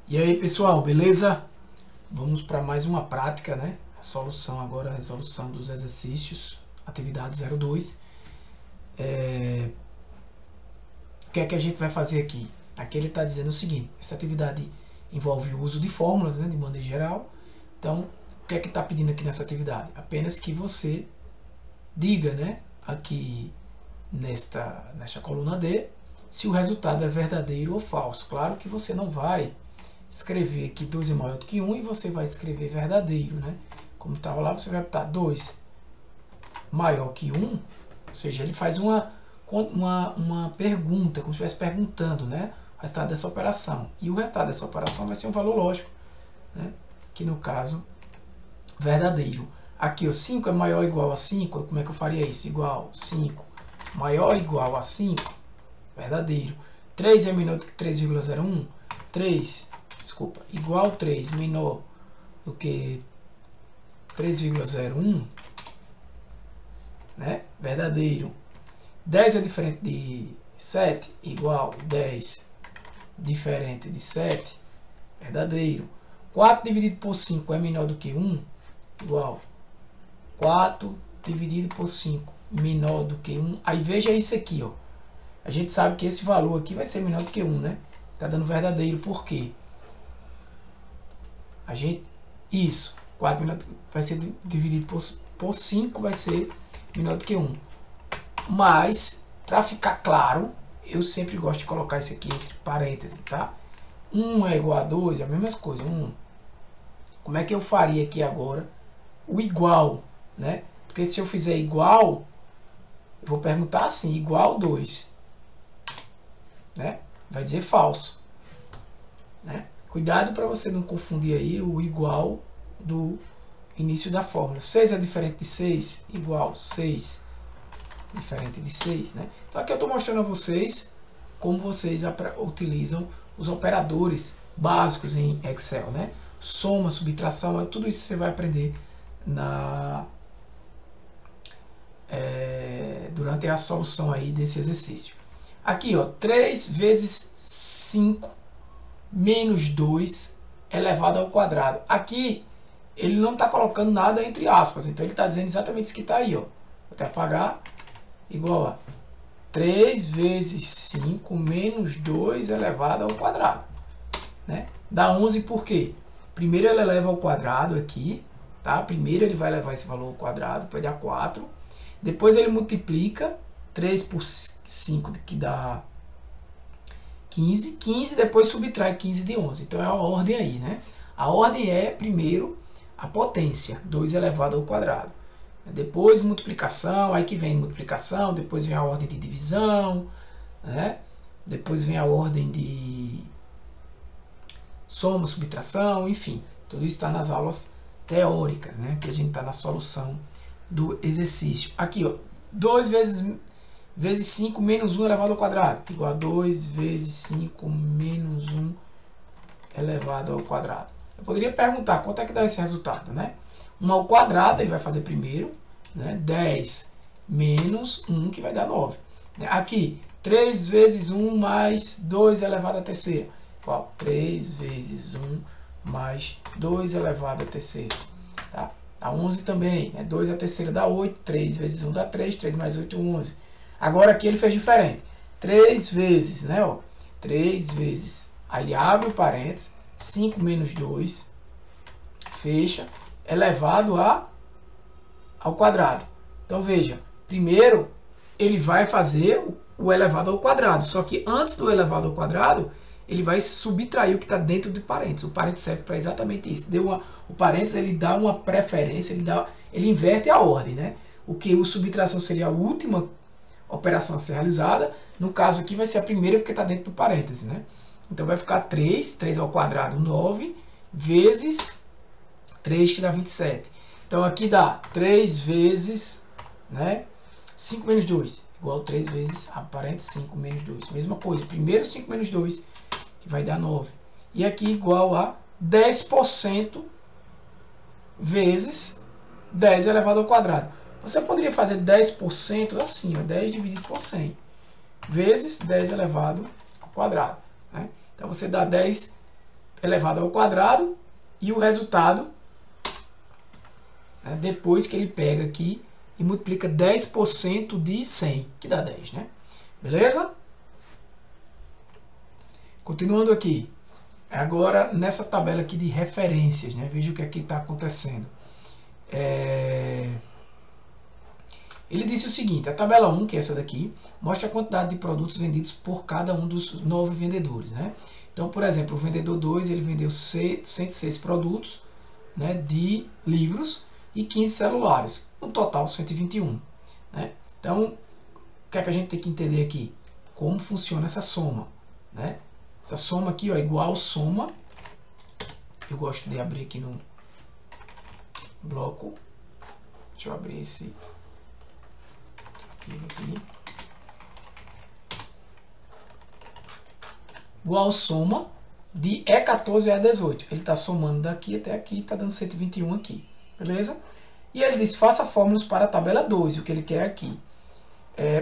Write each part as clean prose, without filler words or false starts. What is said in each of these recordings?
E aí, pessoal, beleza? Vamos para mais uma prática, né? A solução agora, a resolução dos exercícios, atividade 02. O que é que a gente vai fazer aqui? Aqui ele está dizendo o seguinte: essa atividade envolve o uso de fórmulas, né, de maneira geral. Então, o que é que está pedindo aqui nessa atividade? Apenas que você diga, né, aqui nesta coluna D, se o resultado é verdadeiro ou falso. Claro que você não vai escrever aqui 2 é maior do que 1 e você vai escrever verdadeiro, né? Como estava lá, você vai botar 2 maior que 1, ou seja, ele faz uma pergunta, como se estivesse perguntando, né, o resultado dessa operação. E o resultado dessa operação vai ser um valor lógico, né, que no caso, verdadeiro. Aqui, ó, 5 é maior ou igual a 5, como é que eu faria isso? Igual 5 maior ou igual a 5, verdadeiro. 3 é menor do que 3,01, 3, desculpa, igual 3 menor do que 3,01, né, verdadeiro. 10 é diferente de 7, igual 10 diferente de 7, verdadeiro. 4 dividido por 5 é menor do que 1, igual 4 dividido por 5 menor do que 1. Aí veja isso aqui, ó. A gente sabe que esse valor aqui vai ser menor do que 1, né? Tá dando verdadeiro, por quê? A gente, isso, 4 menor, vai ser dividido por 5, vai ser menor do que 1. Mas, para ficar claro, eu sempre gosto de colocar isso aqui entre parênteses, tá? 1 é igual a 2, é a mesma coisa, 1. Como é que eu faria aqui agora o igual, né? Porque se eu fizer igual, eu vou perguntar assim, igual 2, né? Vai dizer falso, né? Cuidado para você não confundir aí o igual do início da fórmula. 6 é diferente de 6, igual 6 diferente de 6, né? Então aqui eu estou mostrando a vocês como vocês utilizam os operadores básicos em Excel, né? Soma, subtração, tudo isso você vai aprender durante a solução aí desse exercício. Aqui, ó, 3 vezes 5 menos 2 elevado ao quadrado. Aqui ele não está colocando nada entre aspas, então ele está dizendo exatamente isso que está aí, ó. Vou até apagar. Igual a 3 vezes 5 menos 2 elevado ao quadrado, né? Dá 11 por quê? Primeiro ele eleva ao quadrado aqui, tá? Primeiro ele vai levar esse valor ao quadrado, vai dar 4. Depois ele multiplica 3 por 5, que dá 15. 15, depois subtrai 15 de 11. Então é a ordem aí, né? A ordem é, primeiro, a potência, 2 elevado ao quadrado. Depois multiplicação, aí que vem multiplicação, depois vem a ordem de divisão, né? Depois vem a ordem de soma, subtração, enfim. Tudo isso está nas aulas teóricas, né? Que a gente está na solução do exercício. Aqui, ó, 2 vezes 5 menos 1 elevado ao quadrado, igual a 2 vezes 5 menos 1 elevado ao quadrado. Eu poderia perguntar quanto é que dá esse resultado, né? 1 ao quadrado, ele vai fazer primeiro, né? 10 menos 1, que vai dar 9. Aqui, 3 vezes 1 mais 2 elevado à terceira. Igual 3 vezes 1 mais 2 elevado à terceira. Tá? Dá 11 também, né? 2 à terceira dá 8, 3 vezes 1 dá 3, 3 mais 8, 11. Agora aqui ele fez diferente. 3 vezes, né? Ó, 3 vezes, aí ele abre o parênteses, 5 menos 2, fecha, elevado ao quadrado. Então veja, primeiro ele vai fazer o elevado ao quadrado, só que antes do elevado ao quadrado, ele vai subtrair o que está dentro do parênteses. O parênteses serve para exatamente isso. O parênteses ele dá uma preferência, ele inverte a ordem, né? O que o subtração seria a última operação a ser realizada, no caso aqui vai ser a primeira porque está dentro do parênteses, né? Então vai ficar 3 ao quadrado, 9, vezes 3, que dá 27. Então aqui dá 3 vezes, né, 5 menos 2, igual a 3 vezes, a parênteses, 5 menos 2. Mesma coisa, primeiro 5 menos 2, que vai dar 9. E aqui igual a 10% vezes 10 elevado ao quadrado. Você poderia fazer 10% assim, ó, 10 dividido por 100, vezes 10 elevado ao quadrado, né? Então você dá 10 elevado ao quadrado e o resultado, né, depois que ele pega aqui e multiplica 10% de 100, que dá 10, né? Beleza? Continuando aqui. Agora, nessa tabela aqui de referências, né? Veja o que aqui está acontecendo. Ele disse o seguinte, a tabela 1, que é essa daqui, mostra a quantidade de produtos vendidos por cada um dos 9 vendedores, né? Então, por exemplo, o vendedor 2, ele vendeu 106 produtos, né, de livros e 15 celulares, no total 121. Né? Então, o que é que a gente tem que entender aqui? Como funciona essa soma, né? Essa soma aqui, ó, é igual soma. Eu gosto de abrir aqui no bloco. Deixa eu abrir esse aqui. Igual soma de E14 a E18. Ele está somando daqui até aqui, está dando 121 aqui. Beleza? E ele disse, faça fórmulas para a tabela 2, o que ele quer aqui.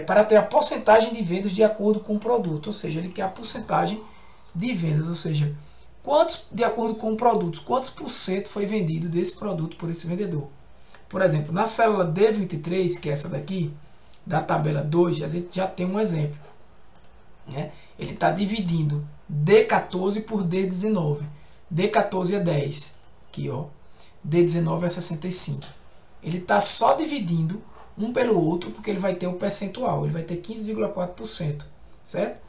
Para ter a porcentagem de vendas de acordo com o produto. Ou seja, ele quer a porcentagem de vendas, ou seja, quantos, de acordo com o produto, quantos por cento foi vendido desse produto por esse vendedor. Por exemplo, na célula D23, que é essa daqui, da tabela 2, a gente já tem um exemplo. Né? Ele está dividindo D14 por D19. D14 é 10, aqui, ó. D19 é 65. Ele está só dividindo um pelo outro, porque ele vai ter o percentual, ele vai ter 15,4%, certo?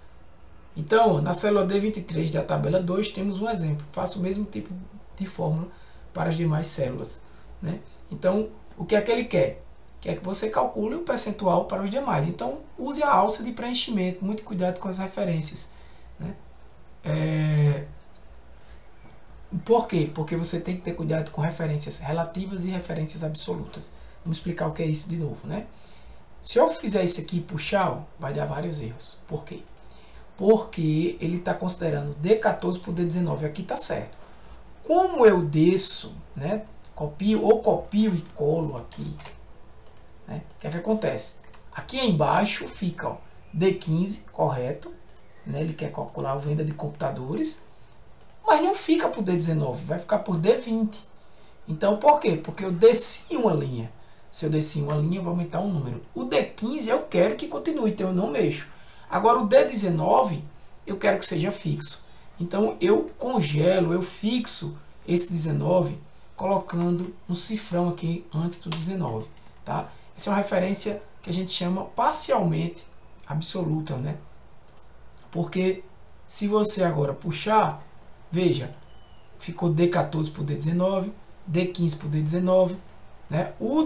Então, na célula D23 da tabela 2, temos um exemplo. Faço o mesmo tipo de fórmula para as demais células. Né? Então, o que é que ele quer? Quer que você calcule o percentual para os demais. Então, use a alça de preenchimento. Muito cuidado com as referências. Né? Por quê? Porque você tem que ter cuidado com referências relativas e referências absolutas. Vamos explicar o que é isso de novo. Né? Se eu fizer isso aqui e puxar, ó, vai dar vários erros. Por quê? Porque ele está considerando D14 por D19. Aqui está certo. Como eu desço, né, copio e colo aqui, né, o que é que acontece? Aqui embaixo fica, ó, D15, correto. Né, ele quer calcular a venda de computadores. Mas não fica por D19, vai ficar por D20. Então, por quê? Porque eu desci uma linha. Se eu desci uma linha, eu vou aumentar um número. O D15 eu quero que continue, então eu não mexo. Agora o D19 eu quero que seja fixo. Então eu congelo, eu fixo esse 19 colocando um cifrão aqui antes do 19. Tá? Essa é uma referência que a gente chama parcialmente absoluta. Né? Porque se você agora puxar, veja, ficou D14 por D19, D15 por D19. Né? O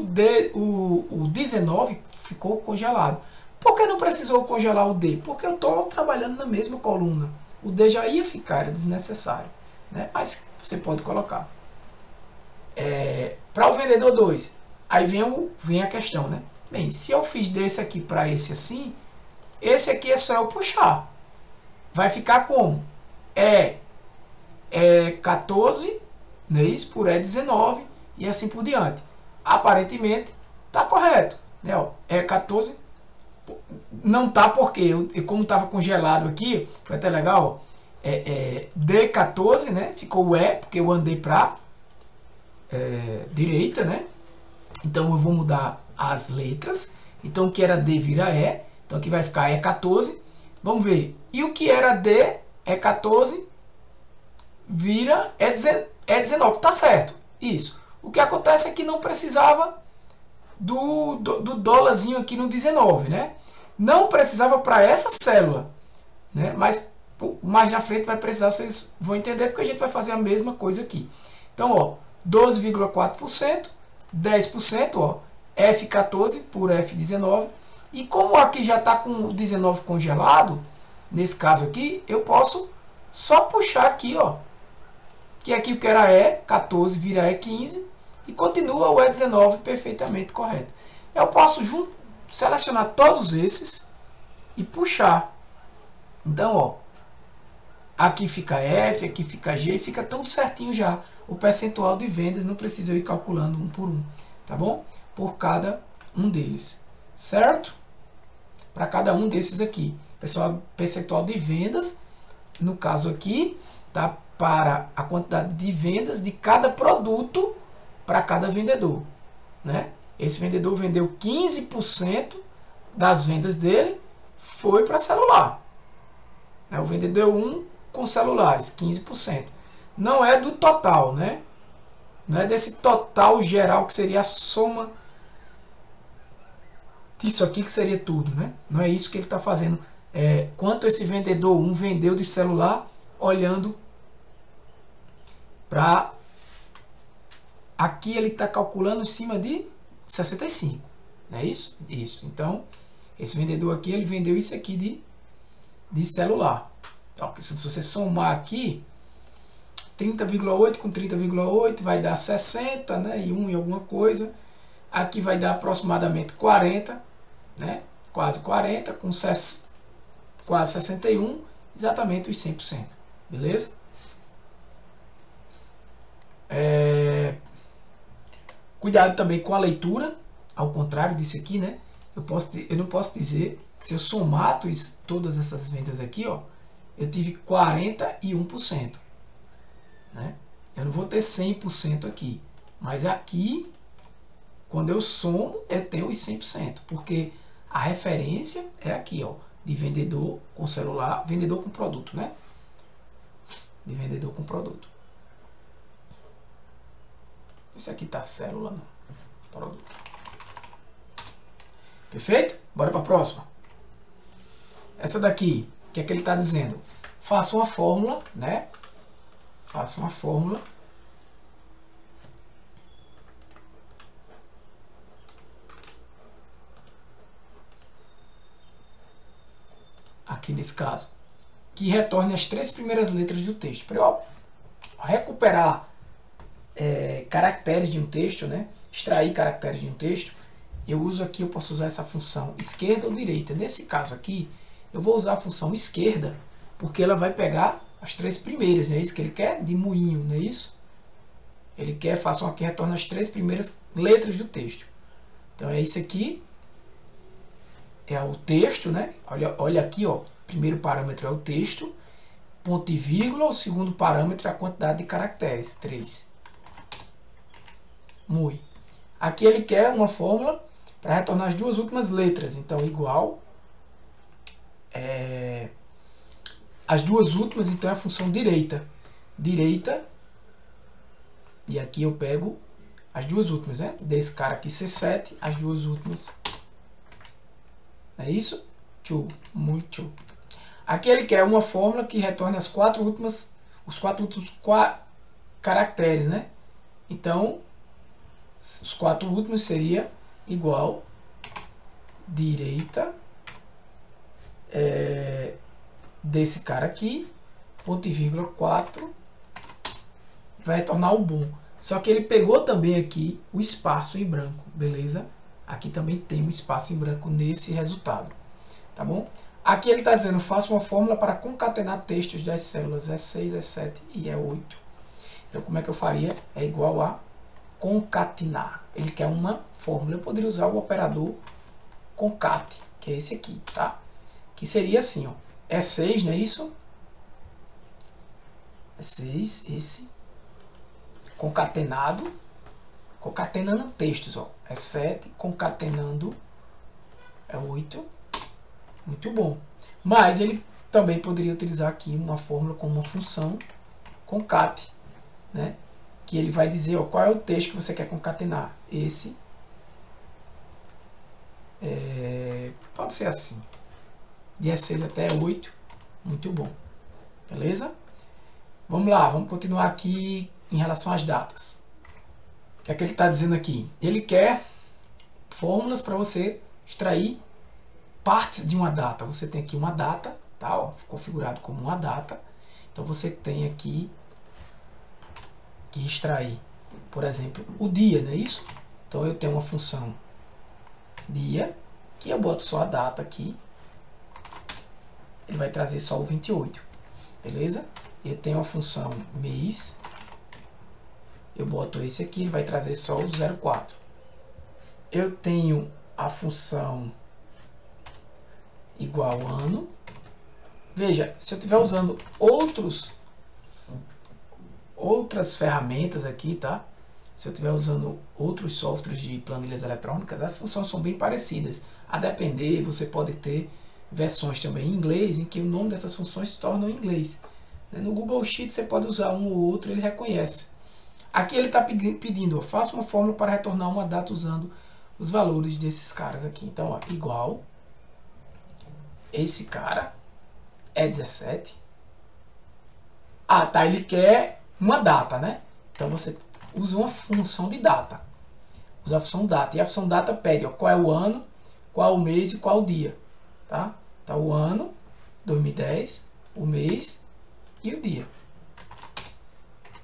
19 ficou congelado. Por que não precisou congelar o D? Porque eu estou trabalhando na mesma coluna. O D já ia ficar, era desnecessário. Né? Mas você pode colocar. Para o vendedor 2, aí vem a questão. Né? Bem, se eu fiz desse aqui para esse assim, esse aqui é só eu puxar. Vai ficar como? 14, né, isso, por E19 e assim por diante. Aparentemente está correto. Né? Ó, 14. Não tá porque como estava congelado aqui, foi até legal, ó, D14, né? Ficou o E, porque eu andei para direita, né? Então eu vou mudar as letras. Então o que era D vira E. Então aqui vai ficar E14. Vamos ver. E o que era D, E14, vira E19. Tá certo. Isso. O que acontece é que não precisava do dólarzinho aqui no 19, né? Não precisava para essa célula, né? Mas mais na frente vai precisar, vocês vão entender, porque a gente vai fazer a mesma coisa aqui. Então, ó, 12,4%, 10%, ó, F14 por F19. E como aqui já está com o 19 congelado, nesse caso aqui, eu posso só puxar aqui, ó, que aqui o que era E14 vira E15 e continua o E19 perfeitamente correto. Eu posso selecionar todos esses e puxar. Então, ó, aqui fica F, aqui fica G, fica tudo certinho já. O percentual de vendas, não precisa eu ir calculando um por um, tá bom? Por cada um deles, certo? Para cada um desses aqui. Percentual de vendas, no caso aqui, tá para a quantidade de vendas de cada produto para cada vendedor, né? Esse vendedor vendeu 15% das vendas dele foi para celular. O vendedor 1 com celulares, 15%. Não é do total, né? Não é desse total geral que seria a soma disso aqui, que seria tudo, né? Não é isso que ele está fazendo. Quanto esse vendedor 1 vendeu de celular, olhando para... Aqui ele está calculando em cima de 65, não é isso? Isso. Então, esse vendedor aqui, ele vendeu isso aqui de celular. Então, se você somar aqui, 30,8 com 30,8 vai dar 60, né? E 1 e alguma coisa. Aqui vai dar aproximadamente 40, né? Quase 40, com quase 61, exatamente os 100%. Beleza? Cuidado também com a leitura, ao contrário disso aqui, né? Eu não posso dizer que se eu somar todas essas vendas aqui, ó, eu tive 41%, né? Eu não vou ter 100% aqui, mas aqui, quando eu somo, eu tenho os 100%, porque a referência é aqui, ó, de vendedor com celular, vendedor com produto, né? De vendedor com produto. Esse aqui tá célula, não. Produto. Perfeito? Bora para a próxima. Essa daqui, o que é que ele está dizendo? Faça uma fórmula, né? Faça uma fórmula. Aqui nesse caso, que retorne as 3 primeiras letras do texto. Para eu recuperar caracteres de um texto, né? Extrair caracteres de um texto, eu posso usar essa função esquerda ou direita. Nesse caso aqui, eu vou usar a função esquerda, porque ela vai pegar as 3 primeiras, não é isso que ele quer? De moinho, não é isso? Ele quer, faça uma que retorne as 3 primeiras letras do texto. Então é isso aqui, é o texto, né? Olha aqui, ó, o primeiro parâmetro é o texto, ponto e vírgula, o segundo parâmetro é a quantidade de caracteres, 3. Muito. Aqui ele quer uma fórmula para retornar as 2 últimas letras. Então, igual. As 2 últimas, então, é a função direita. Direita. E aqui eu pego as 2 últimas, né? Desse cara aqui, C7, as 2 últimas. É isso? Muito. Aqui ele quer uma fórmula que retorne os 4 últimos caracteres, né? Então, os 4 últimos seria igual direita desse cara aqui, ponto e vírgula 4, vai retornar o bom. Só que ele pegou também aqui o espaço em branco, beleza? Aqui também tem um espaço em branco nesse resultado, tá bom? Aqui ele está dizendo, faça uma fórmula para concatenar textos das células E6, E7 e E8. Então, como é que eu faria? É igual a concatenar. Ele quer uma fórmula. Eu poderia usar o operador concate, que é esse aqui, tá? Que seria assim, ó. E6, não é isso? E6, esse. Concatenado. Concatenando textos, ó. E7, concatenando E8. Muito bom. Mas ele também poderia utilizar aqui uma fórmula com uma função concate, né? Que ele vai dizer, ó, qual é o texto que você quer concatenar. Esse pode ser assim, de E6 até E8, muito bom, beleza? Vamos lá, vamos continuar aqui em relação às datas. O que é que ele está dizendo aqui? Ele quer fórmulas para você extrair partes de uma data. Você tem aqui uma data, tá? Ó, configurado como uma data. Então você tem aqui que extrair, por exemplo, o dia, não é isso? Então eu tenho uma função dia, que eu boto só a data aqui, ele vai trazer só o 28, beleza? Eu tenho a função mês, eu boto esse aqui, ele vai trazer só o 04. Eu tenho a função igual ano. Veja, se eu estiver usando outros outras ferramentas aqui, tá? Se eu estiver usando outros softwares de planilhas eletrônicas, as funções são bem parecidas. A depender, você pode ter versões também em inglês, em que o nome dessas funções se torna em inglês. No Google Sheets você pode usar um ou outro, ele reconhece. Aqui ele está pedindo, ó, faça uma fórmula para retornar uma data usando os valores desses caras aqui. Então, ó, igual, esse cara é 17. Ah, tá, ele quer uma data, né? Então você usa uma função de data. Usa a função data. E a função data pede, ó, qual é o ano, qual é o mês e qual é o dia. Tá? Tá o ano, 2010, o mês e o dia.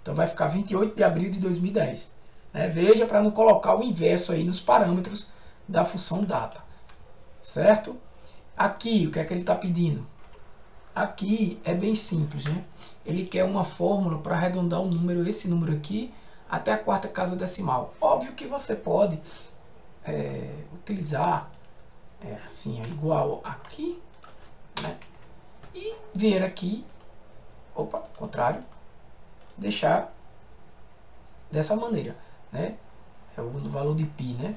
Então vai ficar 28 de abril de 2010. Né? Veja para não colocar o inverso aí nos parâmetros da função data. Certo? Aqui, o que é que ele está pedindo? Aqui é bem simples, né? Ele quer uma fórmula para arredondar o número, esse número aqui, até a quarta casa decimal. Óbvio que você pode utilizar assim, igual aqui, né? E vir aqui, opa, contrário, deixar dessa maneira, né? É o valor de π, né?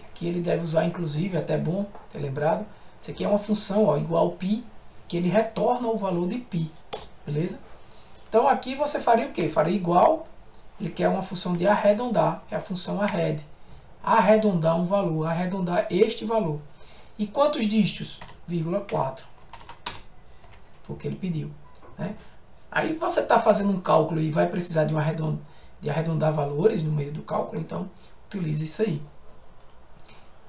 Aqui ele deve usar, inclusive, até bom ter lembrado, isso aqui é uma função, ó, igual π, que ele retorna o valor de π, beleza? Então aqui você faria o que? Faria igual, ele quer uma função de arredondar, é a função arred. Arredondar um valor, arredondar este valor. E quantos dígitos? 4. Porque ele pediu, né? Aí você está fazendo um cálculo e vai precisar de arredondar valores no meio do cálculo, então utilize isso aí.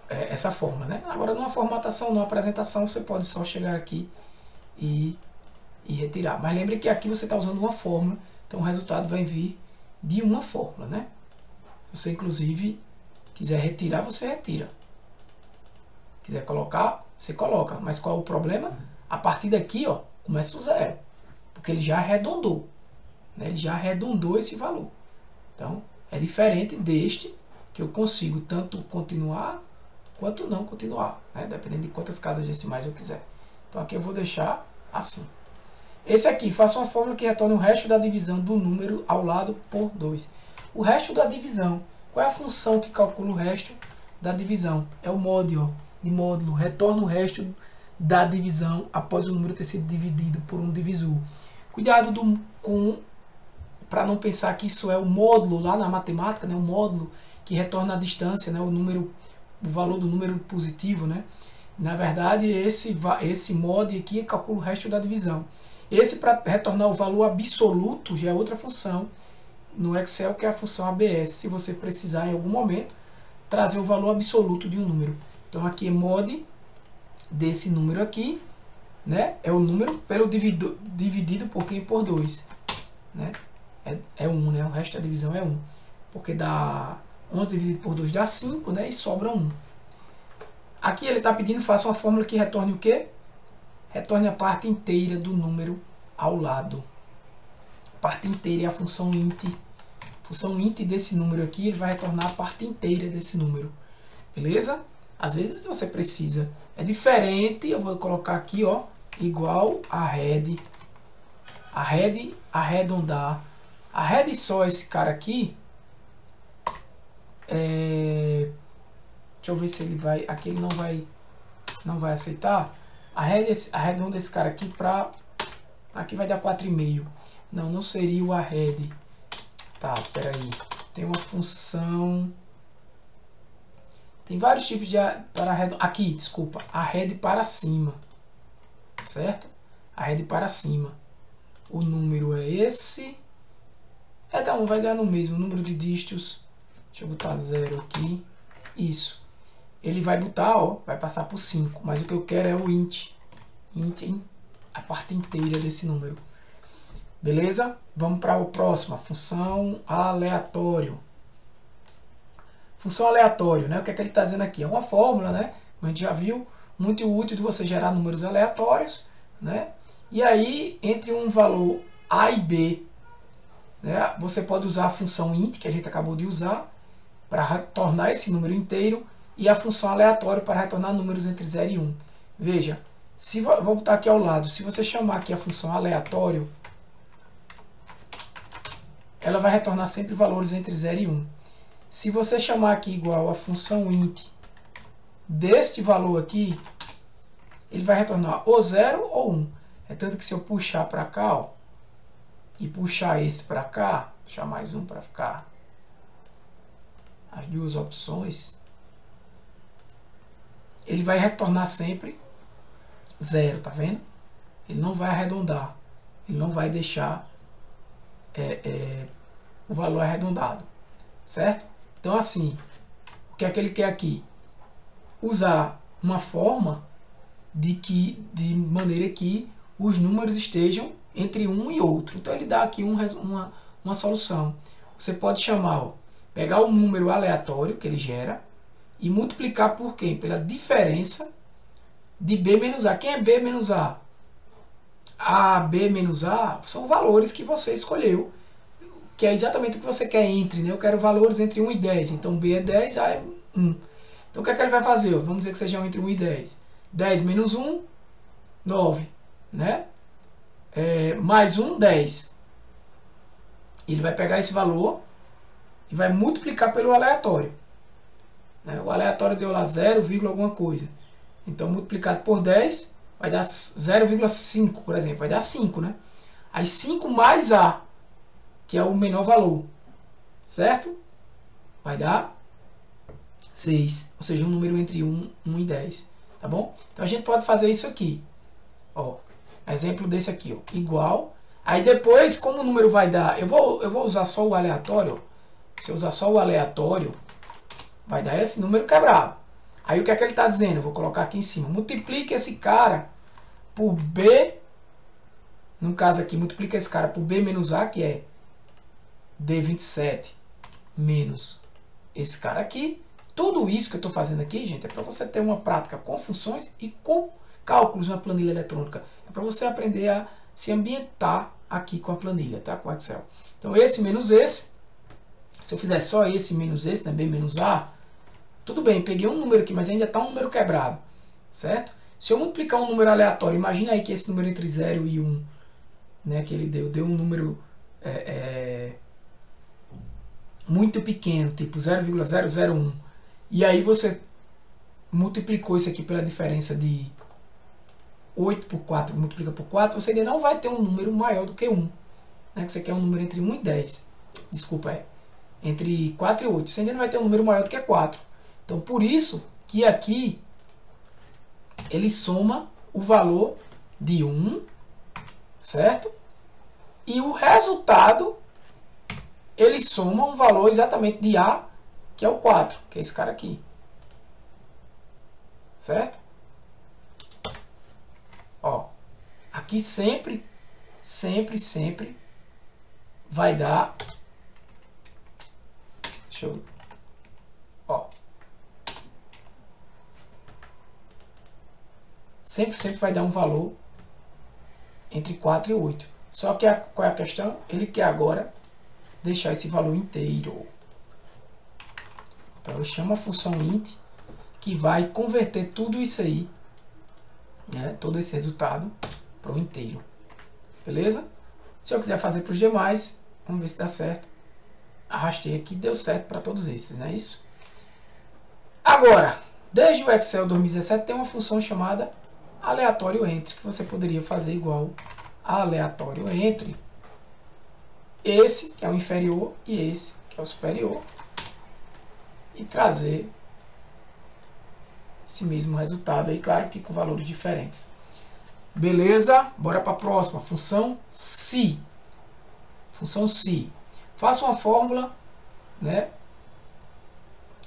Essa fórmula, né? Agora numa formatação, numa apresentação, você pode só chegar aqui e retirar. Mas lembre que aqui você está usando uma fórmula, então o resultado vai vir de uma fórmula, né? Se você inclusive quiser retirar, você retira. Quiser colocar, você coloca. Mas qual é o problema? A partir daqui, ó, começa o zero. Porque ele já arredondou, né? Ele já arredondou esse valor. Então, é diferente deste, que eu consigo tanto continuar quanto não continuar, né? Dependendo de quantas casas decimais eu quiser. Então, aqui eu vou deixar assim. Esse aqui, faça uma fórmula que retorne o resto da divisão do número ao lado por 2. O resto da divisão. Qual é a função que calcula o resto da divisão? É o módulo, de módulo. Retorna o resto da divisão após o número ter sido dividido por um divisor. Cuidado para não pensar que isso é o módulo lá na matemática, né? O módulo que retorna a distância, né? O valor do número positivo, né? Na verdade, esse mod aqui calcula o resto da divisão. Esse, para retornar o valor absoluto, já é outra função no Excel, que é a função ABS, se você precisar em algum momento trazer o valor absoluto de um número. Então aqui é mod desse número aqui, né? É o número pelo dividido por quem? Por 2, né? É 1, né? O resto da divisão é 1, porque dá 11 dividido por 2 dá 5, né? E sobra 1. Aqui ele está pedindo, faça uma fórmula que retorne o quê? Retorne a parte inteira do número ao lado. A parte inteira é a função int. A função int desse número aqui, ele vai retornar a parte inteira desse número. Beleza? Às vezes você precisa. É diferente, eu vou colocar aqui, ó, igual a red. A red, arredondar. A red só esse cara aqui. Deixa eu ver se ele vai. Aqui ele não vai aceitar. Arredonda esse cara aqui para. Aqui vai dar 4,5. Não seria o arred. Tá, peraí. Tem uma função. Tem vários tipos de para arredondar. Aqui, desculpa. Arred para cima. Certo? Arred para cima. O número é esse. Então vai dar no mesmo. O número de dígitos. Deixa eu botar 0 aqui. Isso. Ele vai botar, ó, vai passar por 5, mas o que eu quero é o int. Int, a parte inteira desse número. Beleza? Vamos para o próximo, a função aleatório. Função aleatório, né? O que é que ele está dizendo aqui? É uma fórmula, né? A gente já viu, muito útil de você gerar números aleatórios, né? E aí, entre um valor A e B, né, você pode usar a função int, que a gente acabou de usar, para retornar esse número inteiro, e a função aleatório para retornar números entre 0 e 1. Veja, vou botar aqui ao lado, se você chamar aqui a função aleatório, ela vai retornar sempre valores entre 0 e 1. Se você chamar aqui igual a função int deste valor aqui, ele vai retornar ou 0 ou 1. É tanto que se eu puxar para cá, ó, e puxar esse para cá, puxar mais um para ficar as duas opções, ele vai retornar sempre 0, tá vendo? Ele não vai arredondar, ele não vai deixar o valor arredondado, certo? Então assim, o que é que ele quer aqui? Usar uma forma de maneira que os números estejam entre um e outro. Então ele dá aqui uma solução. Você pode chamar, ó, pegar o número aleatório que ele gera e multiplicar por quem? Pela diferença de B menos A. Quem é B menos A? A, B menos A são valores que você escolheu, que é exatamente o que você quer entre, né? Eu quero valores entre 1 e 10, então B é 10, A é 1. Então o que é que ele vai fazer? Vamos dizer que sejam entre 1 e 10. 10 menos 1, 9, né? Mais 1, 10. Ele vai pegar esse valor e vai multiplicar pelo aleatório. Né? O aleatório deu lá 0, alguma coisa. Então multiplicado por 10 vai dar 0,5, por exemplo. Vai dar 5, né? Aí 5 mais A, que é o menor valor, certo? Vai dar 6, ou seja, um número entre 1 e 10, tá bom? Então a gente pode fazer isso aqui, ó, exemplo desse aqui, ó, igual, aí depois, como o número vai dar, eu vou usar só o aleatório, se eu usar só o aleatório, vai dar esse número quebrado. Aí o que é que ele está dizendo? Eu vou colocar aqui em cima, multiplique esse cara por B, no caso aqui, multiplica esse cara por B menos A, que é D27 menos esse cara aqui. Tudo isso que eu estou fazendo aqui, gente, é para você ter uma prática com funções e com cálculos na planilha eletrônica. É para você aprender a se ambientar aqui com a planilha, tá? Com o Excel. Então, esse menos esse, se eu fizer só esse menos esse, né, B menos A, tudo bem, peguei um número aqui, mas ainda está um número quebrado, certo? Se eu multiplicar um número aleatório, imagina aí que esse número entre 0 e 1, né, que ele deu um número muito pequeno, tipo 0,001, e aí você multiplicou isso aqui pela diferença de 8 por 4, multiplica por 4, você ainda não vai ter um número maior do que 1. Né? Que você quer um número entre 1 e 10. Desculpa, entre 4 e 8. Você ainda não vai ter um número maior do que 4. Então, por isso que aqui ele soma o valor de 1, certo? E o resultado, ele soma um valor exatamente de A, que é o 4, que é esse cara aqui. Certo? Ó, aqui sempre vai dar, deixa eu, ó, sempre vai dar um valor entre 4 e 8. Só que qual é a questão? Ele quer agora deixar esse valor inteiro. Então eu chamo a função int, que vai converter tudo isso aí, né, todo esse resultado, para o inteiro. Beleza? Se eu quiser fazer para os demais, vamos ver se dá certo. Arrastei aqui, deu certo para todos esses, não é isso? Agora, desde o Excel 2017 tem uma função chamada aleatório entre, que você poderia fazer igual a aleatório entre esse, que é o inferior, e esse, que é o superior, e trazer esse mesmo resultado aí, claro que com valores diferentes. Beleza? Bora para a próxima. Função se. Função se. Faça uma fórmula, né?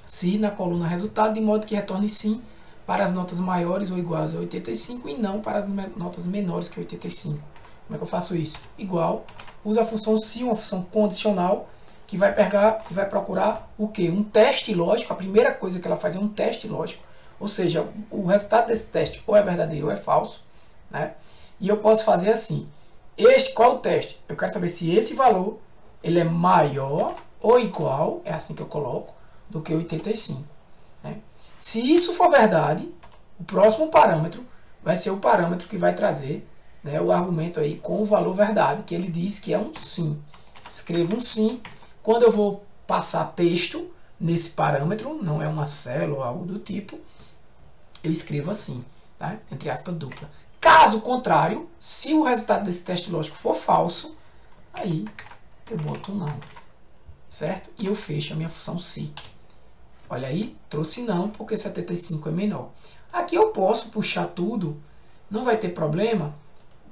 Se na coluna resultado, de modo que retorne sim para as notas maiores ou iguais a 85 e não para as notas menores que 85. Como é que eu faço isso? Igual, usa a função se, uma função condicional, que vai pegar e vai procurar o quê? Um teste lógico. A primeira coisa que ela faz é um teste lógico. Ou seja, o resultado desse teste ou é verdadeiro ou é falso. Né? E eu posso fazer assim. Qual é o teste? Eu quero saber se esse valor ele é maior ou igual, é assim que eu coloco, do que 85. Né? Se isso for verdade, o próximo parâmetro vai ser o parâmetro que vai trazer, né, o argumento aí com o valor verdade, que ele diz que é um sim. escrevo um sim. Quando eu vou passar texto nesse parâmetro, não é uma célula ou algo do tipo, eu escrevo assim, tá? Entre aspas, dupla. Caso contrário, se o resultado desse teste lógico for falso, aí eu boto não, certo? E eu fecho a minha função se. Olha aí, trouxe não, porque 75 é menor. Aqui eu posso puxar tudo, não vai ter problema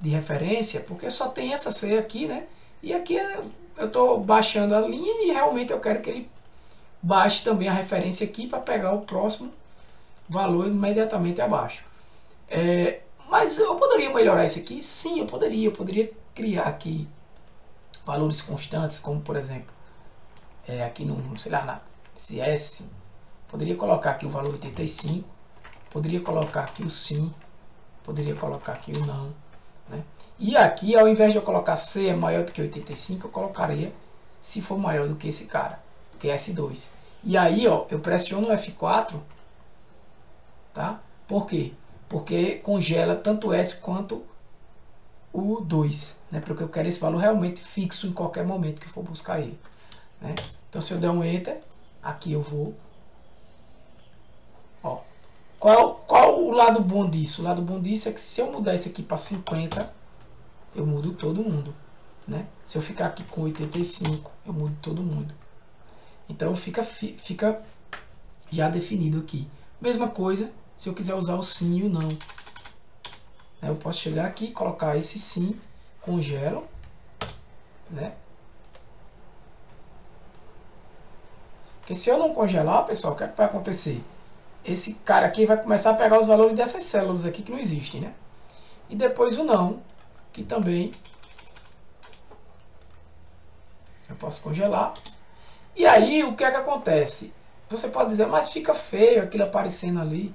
de referência, porque só tem essa C aqui, né? E aqui eu estou baixando a linha e realmente eu quero que ele baixe também a referência aqui para pegar o próximo valor imediatamente abaixo. Mas eu poderia melhorar isso aqui? Sim, eu poderia. Eu poderia criar aqui valores constantes, como por exemplo, aqui no, sei lá, na CS, poderia colocar aqui o valor 85, poderia colocar aqui o sim, poderia colocar aqui o não, né? E aqui, ao invés de eu colocar C é maior do que 85, eu colocaria se for maior do que esse cara, do que S2. E aí, ó, eu pressiono o F4, tá? Por quê? Porque congela tanto S quanto o 2, né? Porque eu quero esse valor realmente fixo em qualquer momento que eu for buscar ele, né? Então, se eu der um Enter, aqui eu vou. Ó, qual o lado bom disso? O lado bom disso é que se eu mudar isso aqui para 50, eu mudo todo mundo, né? Se eu ficar aqui com 85, eu mudo todo mundo. Então fica já definido aqui. Mesma coisa se eu quiser usar o sim e o não. Eu posso chegar aqui, colocar esse sim, congelo, né? Porque se eu não congelar, pessoal, o que é que vai acontecer? Esse cara aqui vai começar a pegar os valores dessas células aqui que não existem, né? E depois o não, que também eu posso congelar. E aí, o que é que acontece? Você pode dizer, mas fica feio aquilo aparecendo ali.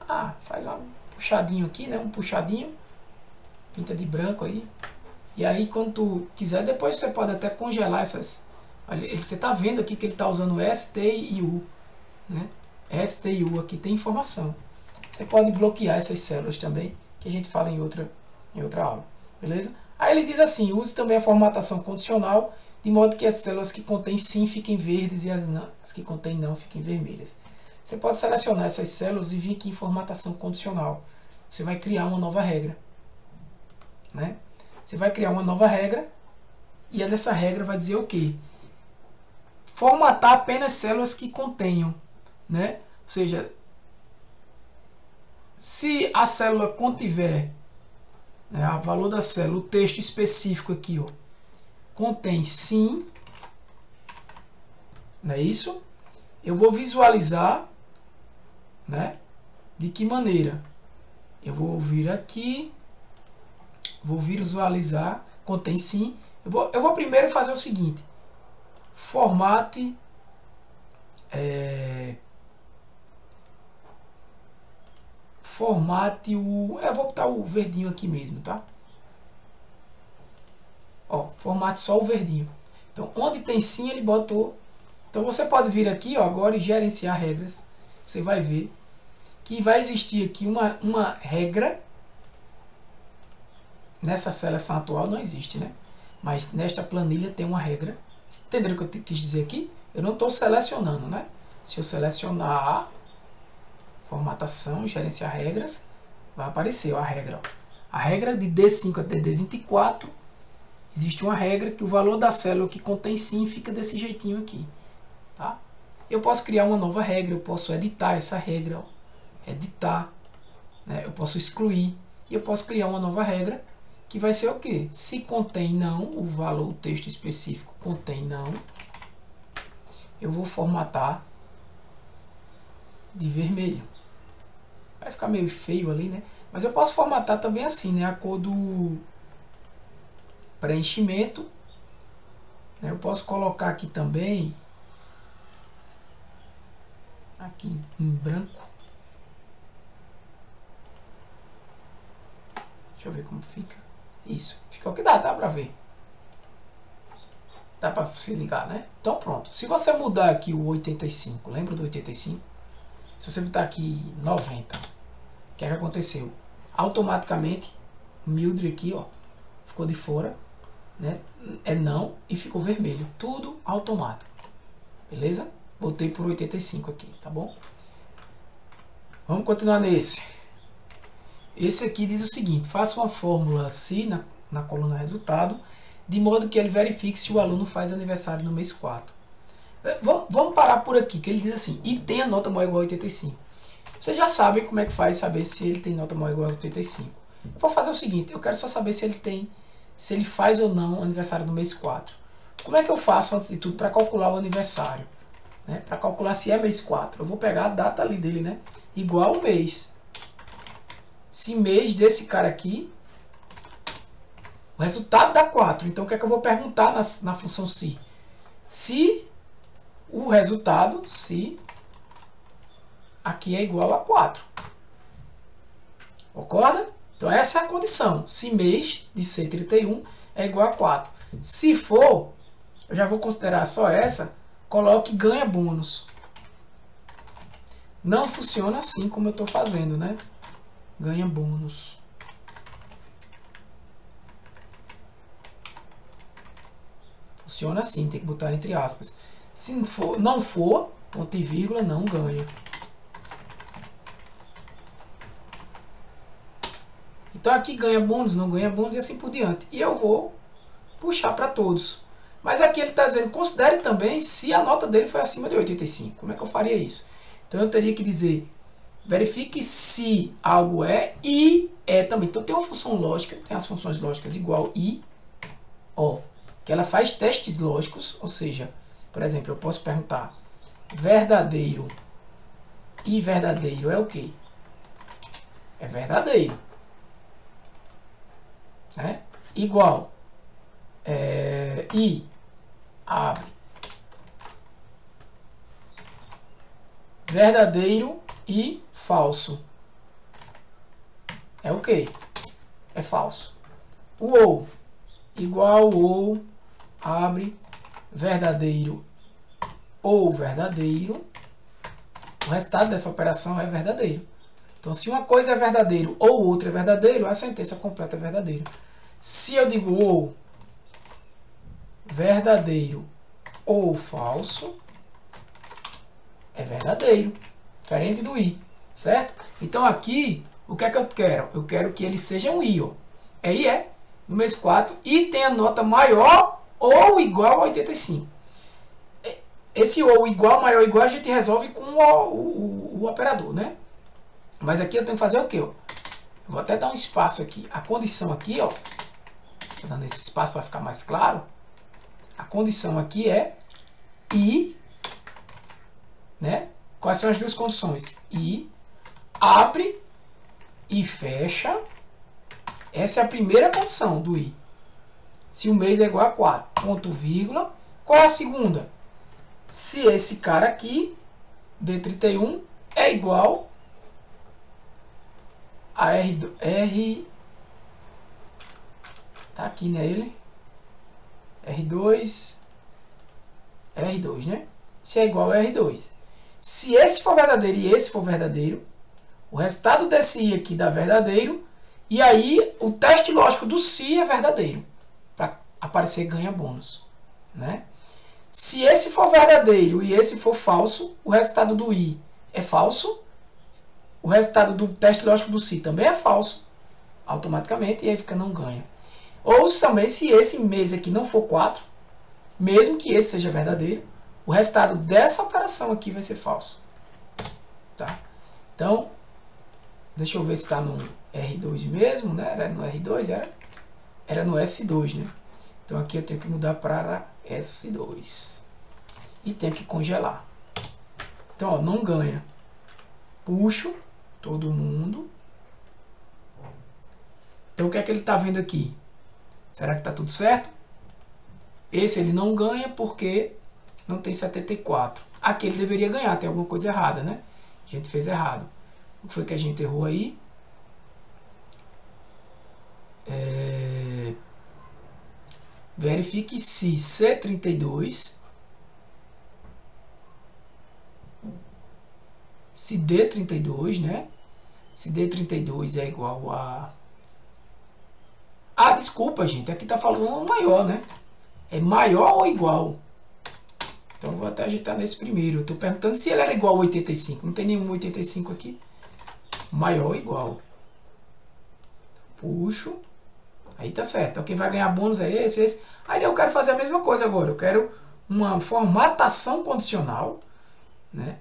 Ah, faz um puxadinho aqui, né? Um puxadinho. Pinta de branco aí. E aí, quando tu quiser, depois você pode até congelar essas. Você está vendo aqui que ele está usando ST e U, né? ST e U aqui tem informação. Você pode bloquear essas células também, que a gente fala em outra aula. Beleza? Aí ele diz assim, use também a formatação condicional, de modo que as células que contêm sim fiquem verdes e as que contêm não fiquem vermelhas. Você pode selecionar essas células e vir aqui em formatação condicional. Você vai criar uma nova regra, né? Você vai criar uma nova regra e dessa regra vai dizer o quê? Formatar apenas células que contenham, né? Ou seja, se a célula contiver, né, o valor da célula, o texto específico aqui, ó, contém sim, não é isso? Eu vou visualizar, né? De que maneira? Eu vou vir aqui, vou visualizar, contém sim. Eu vou primeiro fazer o seguinte: formate eu vou botar o verdinho aqui mesmo, tá? Ó, formate só o verdinho. Então, onde tem sim, ele botou. Então, você pode vir aqui, ó, agora e gerenciar regras. Você vai ver que vai existir aqui uma regra. Nessa seleção atual não existe, né? Mas nesta planilha tem uma regra. Entenderam o que eu quis dizer aqui? Eu não estou selecionando, né? Se eu selecionar formatação, gerenciar regras, vai aparecer ó, a regra. Ó. A regra de D5 até D24, existe uma regra que o valor da célula que contém sim fica desse jeitinho aqui. Tá? Eu posso criar uma nova regra, eu posso editar essa regra, ó. Editar, né? Eu posso excluir e eu posso criar uma nova regra que vai ser o quê? Se contém não, o valor, o texto específico contém não, eu vou formatar de vermelho. Vai ficar meio feio ali, né? Mas eu posso formatar também assim, né? A cor do preenchimento. Eu posso colocar aqui também, aqui em branco. Deixa eu ver como fica. Isso, fica o que dá pra ver. Dá pra se ligar, né? Então pronto. Se você mudar aqui o 85, lembra do 85? Se você botar aqui 90, o que é que aconteceu? Automaticamente, o Mildred aqui, ó, ficou de fora. né? É não e ficou vermelho. Tudo automático. Beleza? Voltei por 85 aqui, tá bom? Vamos continuar nesse. Esse aqui diz o seguinte: faça uma fórmula se na coluna resultado, de modo que ele verifique se o aluno faz aniversário no mês 4. Vamos parar por aqui, que ele diz assim: e tem a nota maior ou igual a 85. Você já sabe como é que faz saber se ele tem nota maior ou igual a 85. Eu vou fazer o seguinte: eu quero só saber se ele faz ou não aniversário no mês 4. Como é que eu faço, antes de tudo, para calcular o aniversário? Né? Para calcular se é mês 4. Eu vou pegar a data ali dele, né? Igual ao mês. Se mês desse cara aqui, o resultado dá 4. Então o que é que eu vou perguntar na função se? Se o resultado, se aqui é igual a 4. Concorda? Então essa é a condição. Se mês de C31 é igual a 4. Se for, eu já vou considerar só essa, coloque ganha bônus. Não funciona assim como eu estou fazendo, né? Ganha bônus. Funciona assim, tem que botar entre aspas. Se não for, ponto e vírgula, não ganha. Então aqui ganha bônus, não ganha bônus e assim por diante. E eu vou puxar para todos. Mas aqui ele está dizendo, considere também se a nota dele foi acima de 85. Como é que eu faria isso? Então eu teria que dizer, verifique se algo é e é também. Então tem uma função lógica, tem as funções lógicas igual e, ó, que ela faz testes lógicos, ou seja, por exemplo, eu posso perguntar verdadeiro e verdadeiro é o quê? É verdadeiro. Né? Igual e abre verdadeiro e falso é o que? É falso. O ou igual ou abre verdadeiro ou verdadeiro, o resultado dessa operação é verdadeiro. Então, se uma coisa é verdadeiro ou outra é verdadeiro, a sentença completa é verdadeira. Se eu digo ou verdadeiro ou falso, é verdadeiro. Diferente do i, certo? Então, aqui, o que é que eu quero? Eu quero que ele seja um i. Ó. É i, é. No mês 4, e tem a nota maior ou igual a 85. Esse ou igual, maior ou igual, a gente resolve com o operador, né? Mas aqui eu tenho que fazer o quê? Ó? Vou até dar um espaço aqui. A condição aqui, ó, tô dando esse espaço para ficar mais claro. A condição aqui é i, né? Quais são as duas condições? I abre e fecha. Essa é a primeira condição do i. Se o mês é igual a 4, ponto vírgula. Qual é a segunda? Se esse cara aqui, D31, é igual a R, tá aqui, né, ele? R2, né? Se é igual a R2. Se esse for verdadeiro e esse for verdadeiro, o resultado desse i aqui dá verdadeiro, e aí o teste lógico do se é verdadeiro, para aparecer ganha bônus, né? Se esse for verdadeiro e esse for falso, o resultado do i é falso, o resultado do teste lógico do se também é falso, automaticamente, e aí fica não ganha. Ou também, se esse mês aqui não for 4, mesmo que esse seja verdadeiro, o resultado dessa operação aqui vai ser falso. Tá? Então, deixa eu ver se está no R2 mesmo, né? Era no R2? Era no S2, né? Então aqui eu tenho que mudar para S2. E tenho que congelar. Então, ó, não ganha. Puxo todo mundo. Então, o que é que ele está vendo aqui? Será que está tudo certo? Esse ele não ganha porque não tem 74. Aqui ele deveria ganhar, tem alguma coisa errada, né? A gente fez errado. O que foi que a gente errou aí? Verifique se C32, se D32, né? Se D32 é igual a Ah, desculpa, gente. Aqui tá falando maior, né? É maior ou igual? Então eu vou até ajeitar nesse primeiro. Eu tô perguntando se ele era igual a 85. Não tem nenhum 85 aqui. Maior ou igual. Puxo. Aí tá certo. Então quem vai ganhar bônus é esse. Aí eu quero fazer a mesma coisa agora. Eu quero uma formatação condicional, né?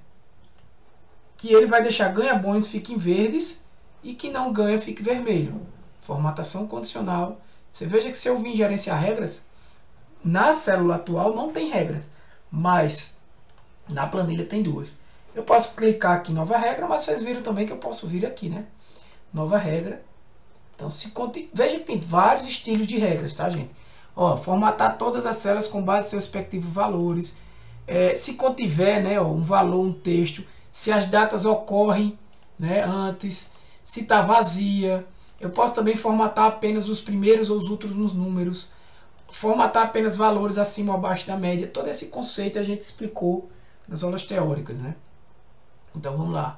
Que ele vai deixar ganha bônus fique em verdes e que não ganha fique vermelho. Formatação condicional. Você veja que se eu vim gerenciar regras, na célula atual não tem regras, mas na planilha tem duas. Eu posso clicar aqui em nova regra, mas vocês viram também que eu posso vir aqui, né? Nova regra. Então, veja que tem vários estilos de regras, tá, gente? Ó, formatar todas as células com base em seus respectivos valores. Se contiver, né, ó, um valor, um texto, se as datas ocorrem, né, antes, se está vazia. Eu posso também formatar apenas os primeiros ou os últimos números. Formatar apenas valores acima ou abaixo da média. Todo esse conceito a gente explicou nas aulas teóricas, né? Então, vamos lá.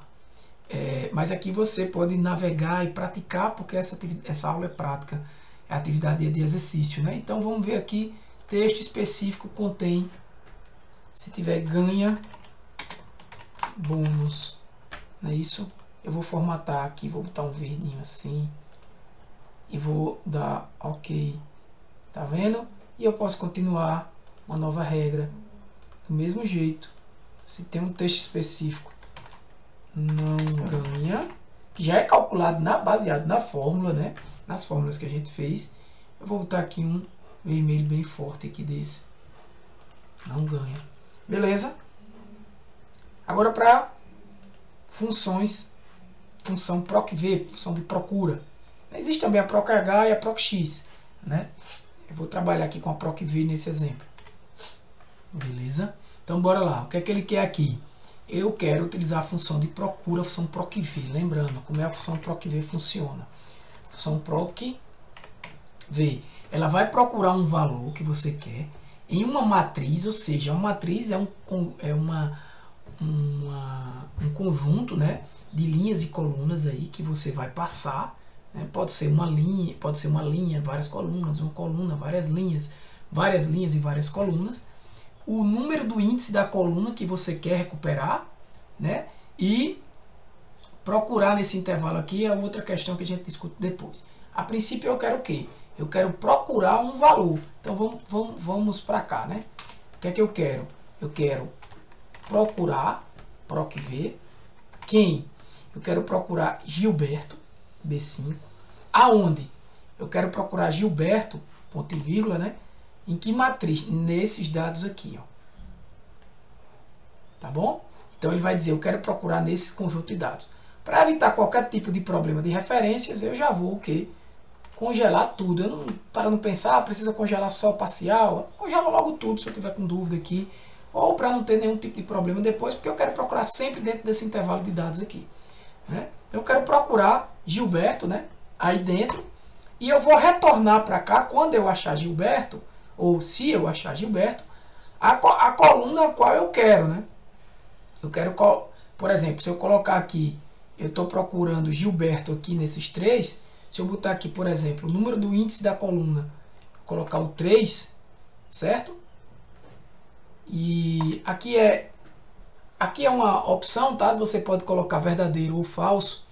Mas aqui você pode navegar e praticar, porque essa aula é prática, é atividade de exercício, né? Então vamos ver aqui, texto específico contém, se tiver ganha bônus, não é isso? Eu vou formatar aqui, vou botar um verdinho assim, e vou dar ok, tá vendo? E eu posso continuar uma nova regra, do mesmo jeito, se tem um texto específico, não ganha, que já é calculado baseado na fórmula, né? Nas fórmulas que a gente fez. Eu vou botar aqui um vermelho bem forte aqui desse. Não ganha. Beleza? Agora para funções, função PROC-V, função de procura. Existe também a PROC-H e a PROC-X, né? Eu vou trabalhar aqui com a PROC-V nesse exemplo. Beleza? Então bora lá. O que é que ele quer aqui? Eu quero utilizar a função de procura, a função PROC-V. Lembrando como é a função PROC-V funciona. A função PROC-V, ela vai procurar um valor que você quer em uma matriz, ou seja, uma matriz é um conjunto, né, de linhas e colunas aí que você vai passar. Né? Pode ser uma linha, várias colunas, uma coluna, várias linhas e várias colunas. O número do índice da coluna que você quer recuperar, né? E procurar nesse intervalo aqui é outra questão que a gente discute depois. A princípio eu quero o quê? Eu quero procurar um valor. Então vamos para cá, né? O que é que eu quero? Eu quero procurar, PROC-V, quem? Eu quero procurar Gilberto, B5. Aonde? Eu quero procurar Gilberto, ponto e vírgula, né? Em que matriz? Nesses dados aqui, ó. Tá bom? Então ele vai dizer, eu quero procurar nesse conjunto de dados. Para evitar qualquer tipo de problema de referências, eu já vou o quê? Congelar tudo. Para não pensar, precisa congelar só parcial. Congela logo tudo se eu tiver com dúvida aqui. Ou para não ter nenhum tipo de problema depois, porque eu quero procurar sempre dentro desse intervalo de dados aqui. Né? Então eu quero procurar Gilberto, né? Aí dentro. E eu vou retornar para cá quando eu achar Gilberto, ou se eu achar Gilberto, a coluna a qual eu quero, né? Eu quero, por exemplo, se eu colocar aqui, eu estou procurando Gilberto aqui nesses três, se eu botar aqui, por exemplo, o número do índice da coluna, vou colocar o 3, certo? E aqui é uma opção, tá? Você pode colocar verdadeiro ou falso.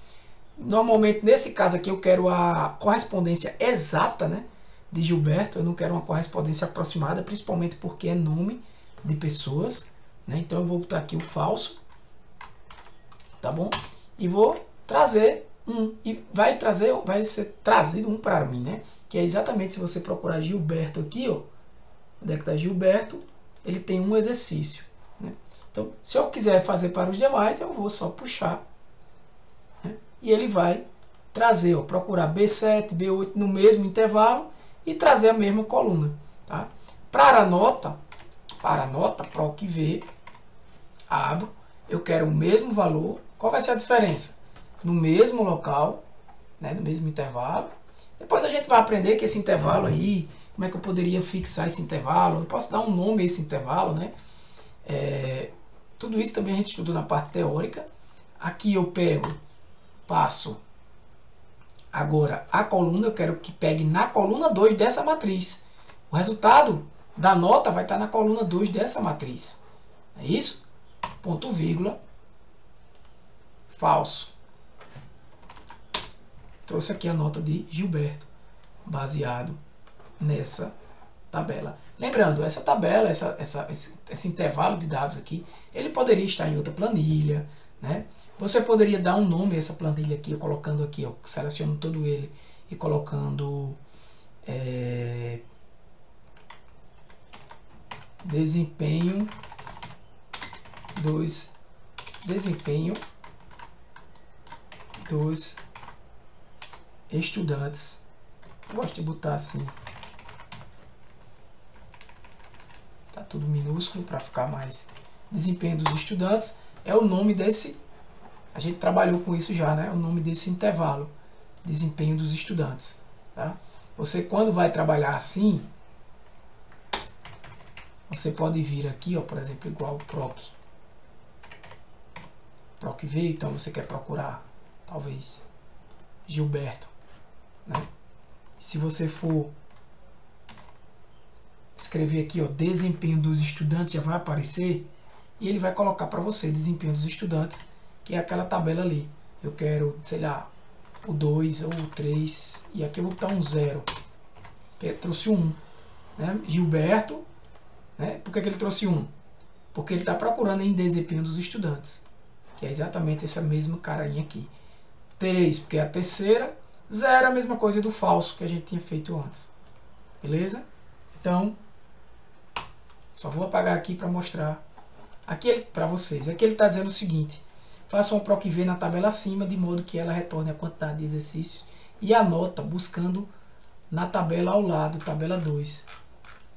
Normalmente, nesse caso aqui, eu quero a correspondência exata, né? De Gilberto, eu não quero uma correspondência aproximada, principalmente porque é nome de pessoas, né? Então eu vou botar aqui o falso, tá bom? E vou trazer um, e vai ser trazido um para mim, né? Que é exatamente, se você procurar Gilberto aqui, ó, onde é que está Gilberto, ele tem um exercício, né? Então, se eu quiser fazer para os demais, eu vou só puxar, né? E ele vai trazer, ó, procurar B7, B8 no mesmo intervalo, e trazer a mesma coluna. Tá? Para a nota, PROC-V, abro, eu quero o mesmo valor. Qual vai ser a diferença? No mesmo local, né, no mesmo intervalo. Depois a gente vai aprender que esse intervalo aí, como é que eu poderia fixar esse intervalo. Eu posso dar um nome a esse intervalo, né? Tudo isso também a gente estudou na parte teórica. Aqui eu passo Agora, a coluna eu quero que pegue na coluna 2 dessa matriz. O resultado da nota vai estar na coluna 2 dessa matriz. É isso? Ponto, vírgula, falso. Trouxe aqui a nota de Gilberto, baseado nessa tabela. Lembrando, essa tabela, esse intervalo de dados aqui, ele poderia estar em outra planilha, né? Você poderia dar um nome a essa planilha aqui, colocando aqui, ó, selecionando todo ele e colocando desempenho dos estudantes. Eu gosto de botar assim, tá tudo minúsculo para ficar mais. Desempenho dos estudantes é o nome desse, a gente trabalhou com isso já, né? O nome desse intervalo, desempenho dos estudantes, tá? Você, quando vai trabalhar assim, você pode vir aqui, ó, por exemplo, igual proc v, então você quer procurar talvez Gilberto, né? Se você for escrever aqui, ó, desempenho dos estudantes, já vai aparecer e ele vai colocar para você desempenho dos estudantes, que é aquela tabela ali. Eu quero, sei lá, o 2 ou o 3, e aqui eu vou botar um 0. Trouxe um 1, né? Gilberto, né? Por que ele trouxe 1? Porque ele está procurando em desempenho dos estudantes, que é exatamente essa mesma carinha aqui. 3, porque é a terceira. 0 é a mesma coisa do falso que a gente tinha feito antes. Beleza? Então, só vou apagar aqui para mostrar aqui para vocês. Aqui ele está dizendo o seguinte: faça uma proc v na tabela acima, de modo que ela retorne a quantidade de exercícios e a nota, buscando na tabela ao lado, tabela 2.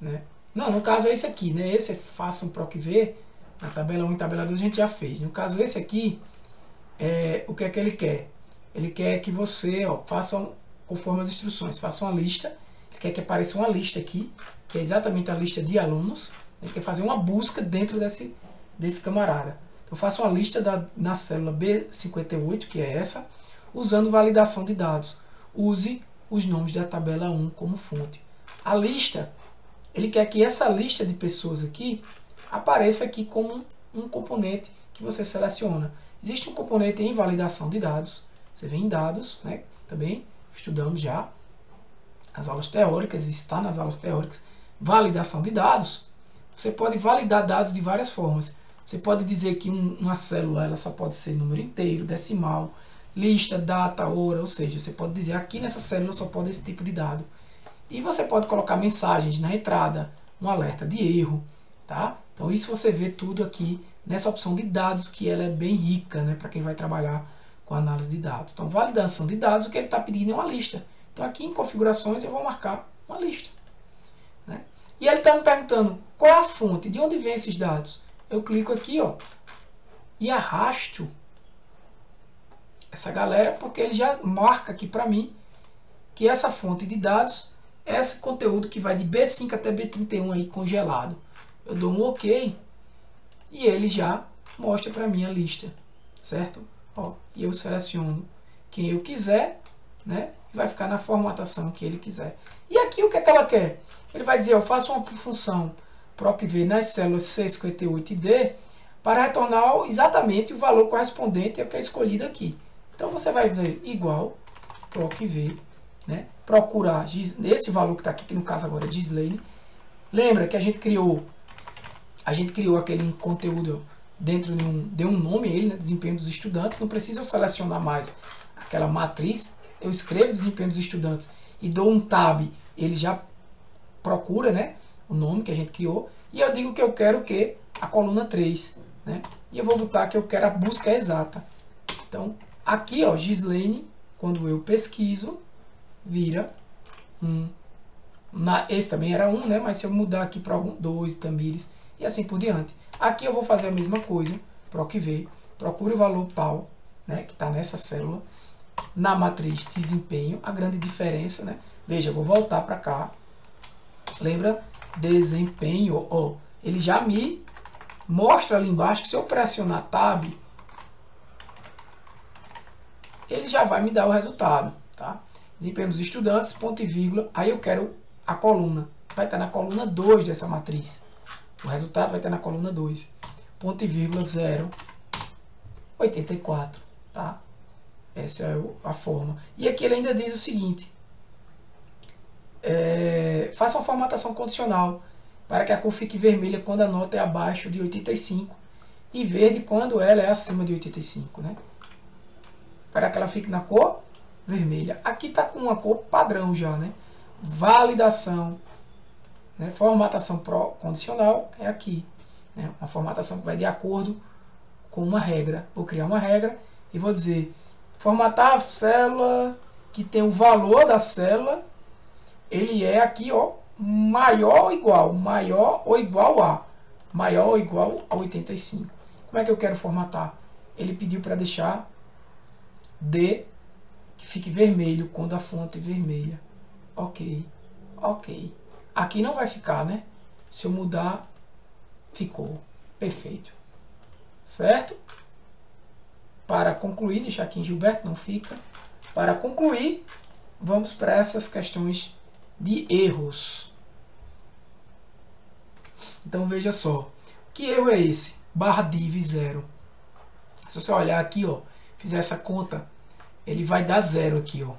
Né? Não, no caso é esse aqui, né? Esse é faça um proc v, na tabela 1 e tabela 2 a gente já fez. No caso esse aqui, o que é que ele quer? Ele quer que você, ó, faça, conforme as instruções, faça uma lista. Ele quer que apareça uma lista aqui, que é exatamente a lista de alunos. Ele quer fazer uma busca dentro desse camarada. Então faça uma lista na célula B58, que é essa, usando validação de dados. Use os nomes da tabela 1 como fonte. A lista, ele quer que essa lista de pessoas aqui apareça aqui como um componente que você seleciona. Existe um componente em validação de dados. Você vem em dados, né? Também estudamos já as aulas teóricas, está nas aulas teóricas. Validação de dados. Você pode validar dados de várias formas. Você pode dizer que uma célula ela só pode ser número inteiro, decimal, lista, data, hora, ou seja, você pode dizer aqui nessa célula só pode esse tipo de dado. E você pode colocar mensagens na entrada, um alerta de erro, tá? Então isso você vê tudo aqui nessa opção de dados, que ela é bem rica, né, para quem vai trabalhar com análise de dados. Então, validação de dados, o que ele está pedindo é uma lista. Então, aqui em configurações, eu vou marcar uma lista. Né? E ele está me perguntando qual é a fonte, de onde vem esses dados. Eu clico aqui, ó, e arrasto essa galera, porque ele já marca aqui para mim que essa fonte de dados é esse conteúdo que vai de B5 até B31 aí congelado. Eu dou um OK e ele já mostra para mim a lista, certo? Ó, e eu seleciono quem eu quiser, né? E vai ficar na formatação que ele quiser. E aqui o que é que ela quer? Ele vai dizer, eu faço uma função procv nas células C58 e D para retornar exatamente o valor correspondente ao que é escolhido aqui. Então você vai dizer igual procv, né? Procurar esse valor que está aqui, que no caso agora é Gislaine. Lembra que a gente criou aquele conteúdo dentro de deu um nome a ele, né, desempenho dos estudantes. Não precisa eu selecionar mais aquela matriz. Eu escrevo desempenho dos estudantes e dou um tab, ele já procura, né, o nome que a gente criou. E eu digo que eu quero que a coluna 3, né? E eu vou botar que eu quero a busca exata. Então, aqui, ó, Gislaine, quando eu pesquiso, vira 1. Esse também era 1, né? Mas se eu mudar aqui para 2, Tamires, e assim por diante. Aqui eu vou fazer a mesma coisa, procv, procure o valor tal, né, que está nessa célula, na matriz desempenho. A grande diferença, né? Veja, eu vou voltar para cá. Lembra? Desempenho, ó, ele já me mostra ali embaixo que se eu pressionar Tab, ele já vai me dar o resultado. tá? Desempenho dos estudantes, ponto e vírgula, aí eu quero a coluna, vai estar na coluna 2 dessa matriz. O resultado vai estar na coluna 2. Ponto e vírgula 0,84, tá? Essa é a forma. E aqui ele ainda diz o seguinte: faça uma formatação condicional para que a cor fique vermelha quando a nota é abaixo de 85 e verde quando ela é acima de 85, né? Para que ela fique na cor vermelha. Aqui está com uma cor padrão já, né? Validação, né? Formatação condicional é aqui, né? Uma formatação que vai de acordo com uma regra. Vou criar uma regra e vou dizer: formatar a célula que tem o valor da célula, ele é aqui, ó, maior ou igual a 85. Como é que eu quero formatar? Ele pediu para deixar D que fique vermelho quando a fonte é vermelha. Ok. Aqui não vai ficar, né? Se eu mudar, ficou. Perfeito. Certo? Para concluir, deixar aqui em Gilberto, não fica. Para concluir, vamos para essas questões de erros. Então veja só. Que erro é esse? Barra div 0. Se você olhar aqui, ó, fizer essa conta, ele vai dar 0 aqui, ó.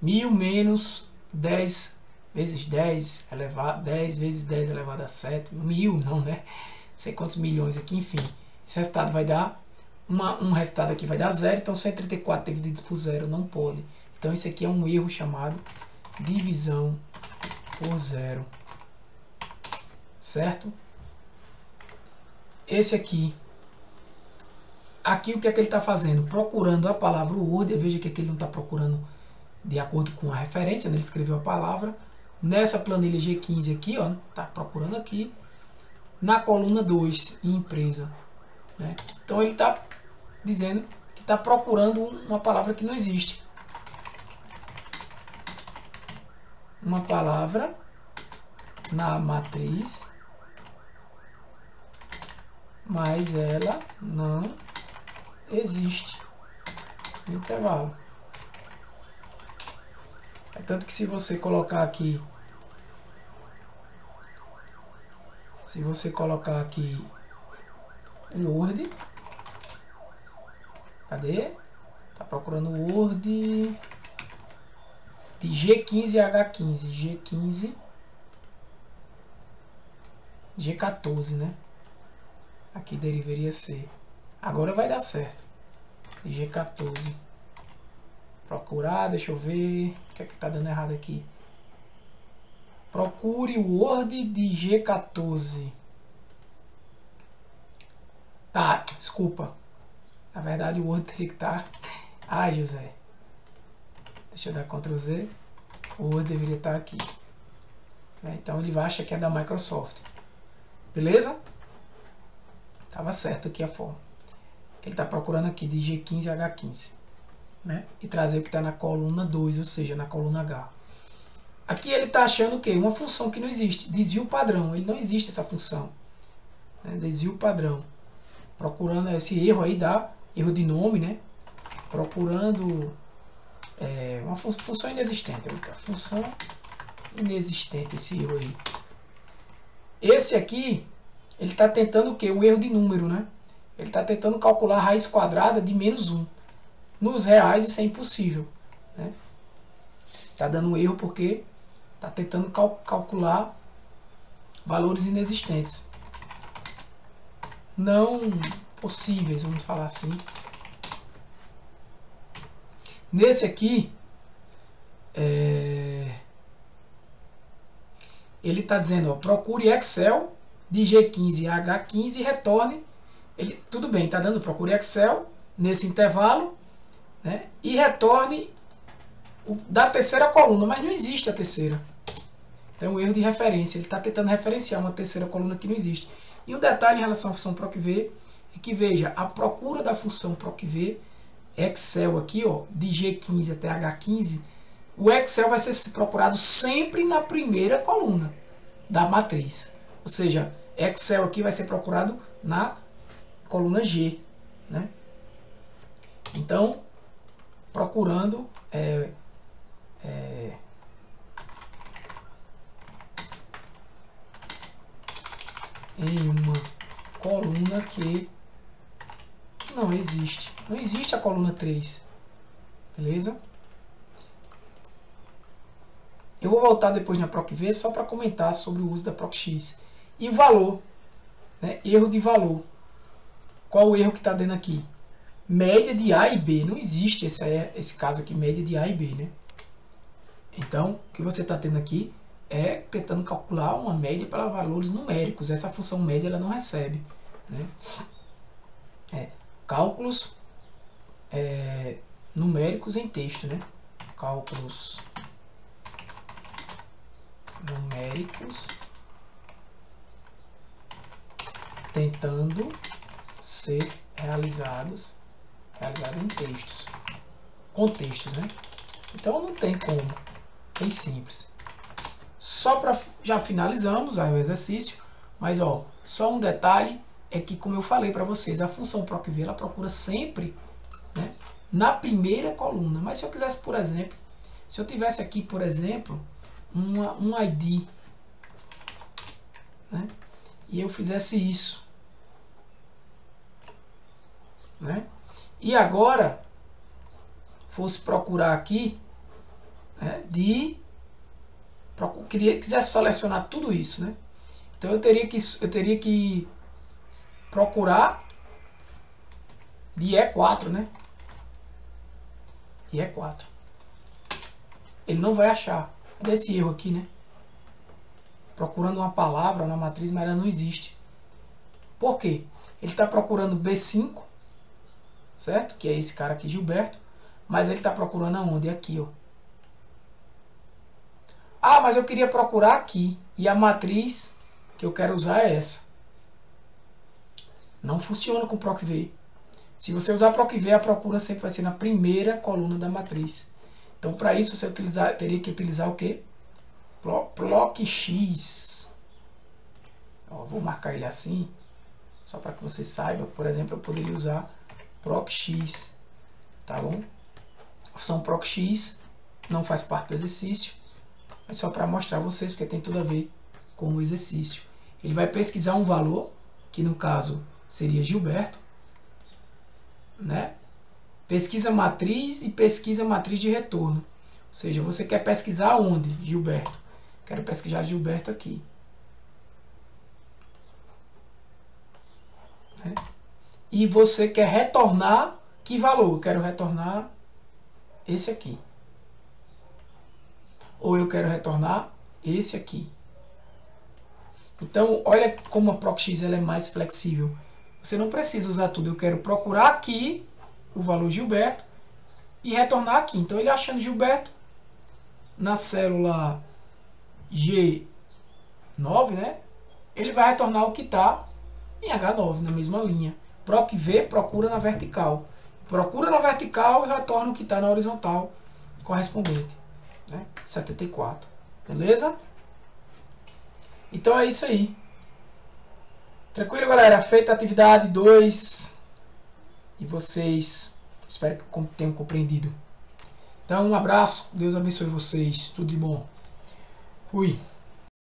1000 menos 10 vezes 10 elevado, 10 vezes 10 elevado a 7. 1000 não, né? Não sei quantos milhões aqui, enfim. Esse resultado vai dar, um resultado aqui vai dar 0, então 134 dividido por 0 não pode. Então esse aqui é um erro chamado divisão por 0. Certo? Esse aqui o que é que ele está fazendo? Procurando a palavra word. Veja que aqui ele não está procurando de acordo com a referência, né? Ele escreveu a palavra. Nessa planilha G15 aqui, ó, está procurando aqui. Na coluna 2, em empresa. Né? Então ele está dizendo que está procurando uma palavra que não existe. Uma palavra na matriz, mas ela não existe no intervalo. É tanto que se você colocar aqui, o Word, cadê? Tá procurando o Word de G15 e H15, G14, né? Aqui deveria ser. Agora vai dar certo. G14. Procurar, deixa eu ver. O que é que tá dando errado aqui? Procure o Word de G14. Tá, desculpa. Na verdade o Word teria que estar... Ai, José. Deixa eu dar Ctrl Z. O Word deveria estar aqui. Então ele acha que é da Microsoft. Beleza? Tava certo aqui a forma. Ele está procurando aqui de G15 a H15. Né? E trazer o que está na coluna 2, ou seja, na coluna H. Aqui ele está achando o quê? Uma função que não existe. Desvio padrão. Ele não existe essa função. Né? Desvio padrão. Procurando esse erro aí, dá erro de nome, né? Procurando uma função inexistente. Função inexistente, esse erro aí. Esse aqui, ele está tentando o quê? Um erro de número, né? Ele está tentando calcular a raiz quadrada de menos 1. Nos reais isso é impossível. Né? Está dando um erro porque está tentando calcular valores inexistentes. Não possíveis, vamos falar assim. Nesse aqui, ele está dizendo, ó, procure Excel de G15 a H15 e retorne. Tudo bem, está dando procure Excel nesse intervalo, né, e retorne da terceira coluna, mas não existe a terceira. Então é um erro de referência. Ele está tentando referenciar uma terceira coluna que não existe. E um detalhe em relação à função PROC-V é que, veja, a procura da função PROC-V Excel aqui, ó, de G15 até H15, o Excel vai ser procurado sempre na primeira coluna da matriz. Ou seja, Excel aqui vai ser procurado na coluna G. Né? Então, procurando em uma coluna que não existe. Não existe a coluna 3. Beleza? Eu vou voltar depois na PROC-V só para comentar sobre o uso da PROC-X. E o valor, né? Erro de valor. Qual o erro que está dando aqui? Média de A e B. Não existe esse caso aqui, média de A e B, né? Então, o que você está tendo aqui é tentando calcular uma média para valores numéricos. Essa função média ela não recebe, né? Cálculos numéricos em texto, né? Cálculos numéricos tentando ser realizados em textos, contextos, né? Então não tem como, bem simples. Só para já finalizamos o exercício, mas ó, só um detalhe é que, como eu falei para vocês, a função PROC-V ela procura sempre, né, na primeira coluna. Mas se eu quisesse, por exemplo, se eu tivesse aqui, por exemplo, um ID, né, e eu fizesse isso, né, e agora fosse procurar aqui, né, quisesse selecionar tudo isso, né, então eu teria que procurar de E4, né? E E4. Ele não vai achar. Cadê esse erro aqui, né? Procurando uma palavra na matriz, mas ela não existe. Por quê? Ele está procurando B5, certo? Que é esse cara aqui, Gilberto. Mas ele está procurando aonde? Aqui, ó. Ah, mas eu queria procurar aqui. E a matriz que eu quero usar é essa. Não funciona com PROC-V. Se você usar PROC-V, a procura sempre vai ser na primeira coluna da matriz. Então, para isso, você teria que utilizar o quê? PROC-X. Vou marcar ele assim, só para que você saiba. Por exemplo, eu poderia usar PROC-X. Tá bom? A função PROC-X não faz parte do exercício. É só para mostrar a vocês, porque tem tudo a ver com o exercício. Ele vai pesquisar um valor, que no caso seria Gilberto, né? Pesquisa matriz e pesquisa matriz de retorno. Ou seja, você quer pesquisar onde? Gilberto. Quero pesquisar Gilberto aqui. Né? E você quer retornar que valor? Eu quero retornar esse aqui. Ou eu quero retornar esse aqui. Então, olha como a PROC-X ela é mais flexível. Você não precisa usar tudo. Eu quero procurar aqui o valor Gilberto e retornar aqui. Então, ele achando Gilberto na célula G9, né? Ele vai retornar o que está em H9, na mesma linha. PROC-V procura na vertical. Procura na vertical e retorna o que está na horizontal correspondente. Né? 74. Beleza? Então é isso aí. Tranquilo, galera? Feita a atividade 2. E vocês, espero que tenham compreendido. Então, um abraço. Deus abençoe vocês. Tudo de bom. Fui.